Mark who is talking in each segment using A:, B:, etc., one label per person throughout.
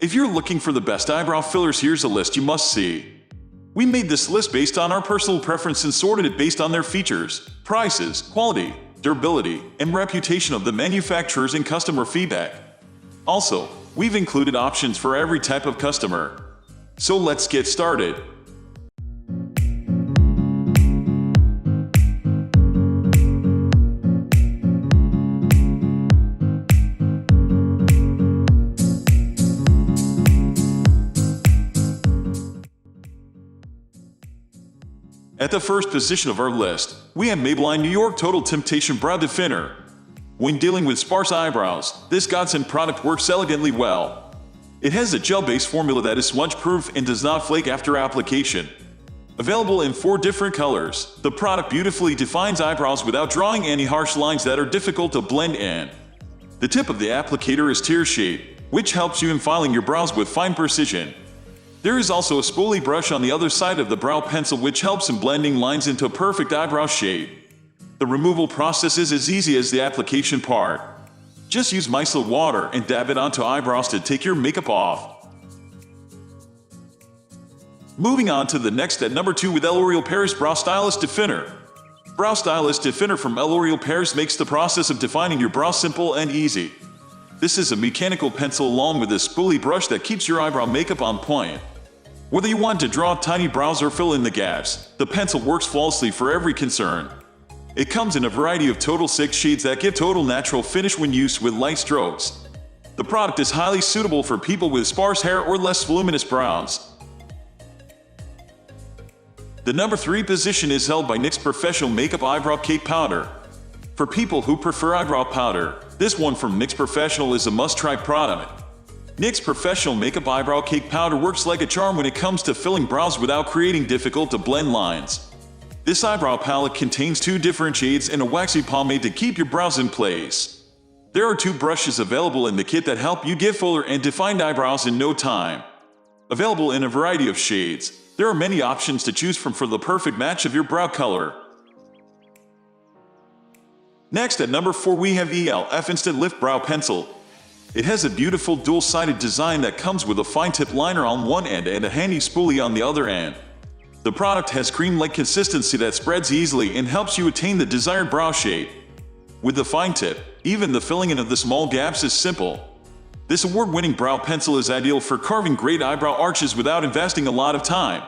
A: If you're looking for the best eyebrow fillers, here's a list you must see. We made this list based on our personal preference and sorted it based on their features, prices, quality, durability, and reputation of the manufacturers and customer feedback. Also, we've included options for every type of customer. So let's get started. At the first position of our list, we have Maybelline New York Total Temptation Brow Definer. When dealing with sparse eyebrows, this godsend product works elegantly well. It has a gel-based formula that is smudge-proof and does not flake after application. Available in 4 different colors, the product beautifully defines eyebrows without drawing any harsh lines that are difficult to blend in. The tip of the applicator is tear shaped, which helps you in filing your brows with fine precision. There is also a spoolie brush on the other side of the brow pencil which helps in blending lines into a perfect eyebrow shape. The removal process is as easy as the application part. Just use micellar water and dab it onto eyebrows to take your makeup off. Moving on to the next at number 2 with Eloreal Paris Brow Stylist Definer. Brow Stylist Definer from Eloreal Paris makes the process of defining your brow simple and easy. This is a mechanical pencil along with a spoolie brush that keeps your eyebrow makeup on point. Whether you want to draw tiny brows or fill in the gaps, the pencil works flawlessly for every concern. It comes in a variety of total 6 shades that give total natural finish when used with light strokes. The product is highly suitable for people with sparse hair or less voluminous brows. The number 3 position is held by NYX Professional Makeup Eyebrow Cake Powder. For people who prefer eyebrow powder, this one from NYX Professional is a must-try product. NYX Professional Makeup Eyebrow Cake Powder works like a charm when it comes to filling brows without creating difficult-to-blend lines. This eyebrow palette contains 2 different shades and a waxy pomade to keep your brows in place. There are 2 brushes available in the kit that help you get fuller and defined eyebrows in no time. Available in a variety of shades, there are many options to choose from for the perfect match of your brow color. Next at number 4 we have e.l.f. Instant Lift Brow Pencil. It has a beautiful dual-sided design that comes with a fine tip liner on one end and a handy spoolie on the other end. The product has cream-like consistency that spreads easily and helps you attain the desired brow shape. With the fine tip, even the filling in of the small gaps is simple. This award-winning brow pencil is ideal for carving great eyebrow arches without investing a lot of time.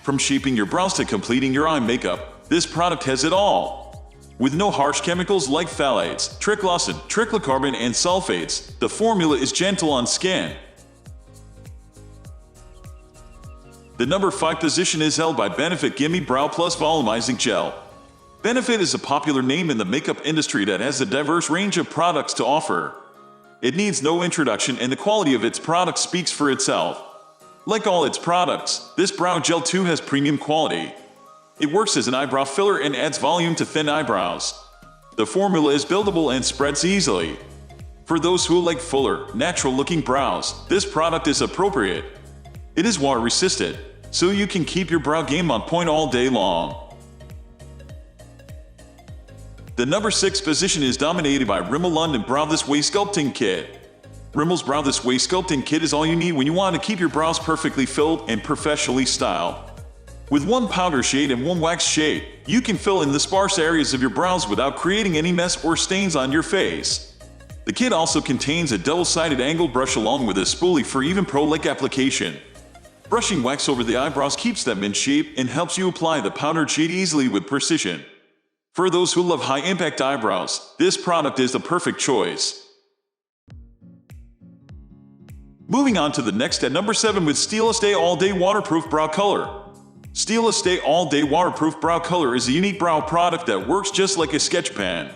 A: From shaping your brows to completing your eye makeup, this product has it all. With no harsh chemicals like phthalates, triclosan, triclocarbon, and sulfates, the formula is gentle on skin. The number 5 position is held by BenefitGimme Brow Plus Volumizing Gel. Benefit is a popular name in the makeup industry that has a diverse range of products to offer. It needs no introduction and the quality of its products speaks for itself. Like all its products, this brow gel too has premium quality. It works as an eyebrow filler and adds volume to thin eyebrows. The formula is buildable and spreads easily. For those who like fuller, natural-looking brows, this product is appropriate. It is water-resistant, so you can keep your brow game on point all day long. The number 6 position is dominated by Rimmel London Braveless Way Sculpting Kit. Rimmel's Braveless Way Sculpting Kit is all you need when you want to keep your brows perfectly filled and professionally styled. With 1 powder shade and 1 wax shade, you can fill in the sparse areas of your brows without creating any mess or stains on your face. The kit also contains a double-sided angled brush along with a spoolie for even pro-like application. Brushing wax over the eyebrows keeps them in shape and helps you apply the powdered shade easily with precision. For those who love high-impact eyebrows, this product is the perfect choice. Moving on to the next at number 7 with Stila Stay All Day Waterproof Brow Color. Stila Stay All Day Waterproof Brow Color is a unique brow product that works just like a sketch pen.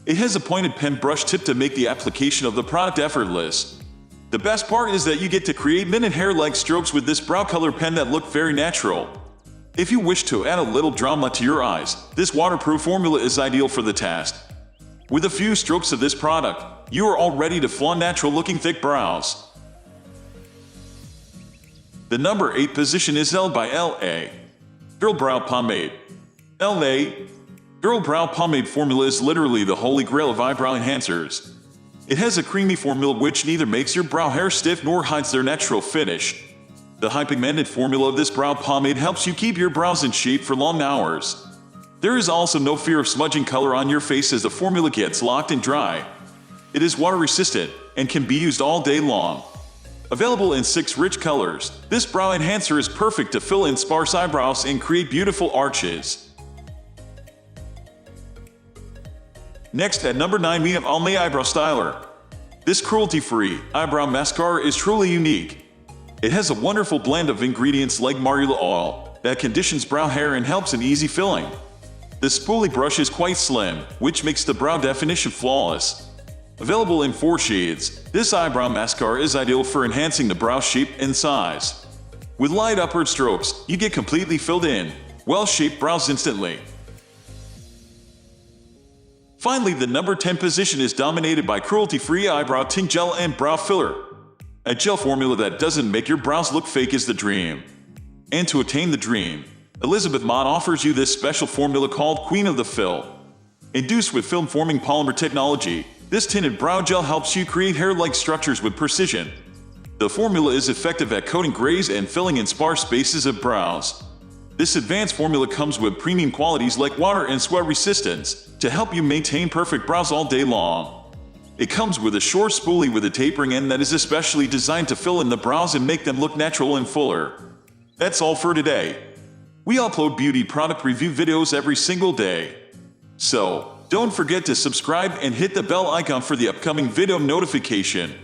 A: It has a pointed pen brush tip to make the application of the product effortless. The best part is that you get to create minute hair-like strokes with this brow color pen that look very natural. If you wish to add a little drama to your eyes, this waterproof formula is ideal for the task. With a few strokes of this product, you are all ready to flaunt natural-looking thick brows. The number 8 position is held by L.A. Girl Brow Pomade. L.A. Girl Brow Pomade formula is literally the holy grail of eyebrow enhancers. It has a creamy formula which neither makes your brow hair stiff nor hides their natural finish. The high pigmented formula of this brow pomade helps you keep your brows in shape for long hours. There is also no fear of smudging color on your face as the formula gets locked and dry. It is water resistant and can be used all day long. Available in 6 rich colors, this brow enhancer is perfect to fill in sparse eyebrows and create beautiful arches. Next at number 9 we have Almay Eyebrow Styler. This cruelty-free eyebrow mascara is truly unique. It has a wonderful blend of ingredients like marula oil that conditions brow hair and helps in easy filling. The spoolie brush is quite slim, which makes the brow definition flawless. Available in 4 shades, this eyebrow mascara is ideal for enhancing the brow shape and size. With light upward strokes, you get completely filled in, well-shaped brows instantly. Finally, the number 10 position is dominated by Cruelty-Free Eyebrow Tint Gel and Brow Filler. A gel formula that doesn't make your brows look fake is the dream. And to attain the dream, Elizabeth Mott offers you this special formula called Queen of the Fill. Induced with film-forming polymer technology, this tinted brow gel helps you create hair-like structures with precision. The formula is effective at coating grays and filling in sparse spaces of brows. This advanced formula comes with premium qualities like water and sweat resistance to help you maintain perfect brows all day long. It comes with a short spoolie with a tapering end that is especially designed to fill in the brows and make them look natural and fuller. That's all for today. We upload beauty product review videos every single day. So, don't forget to subscribe and hit the bell icon for the upcoming video notification.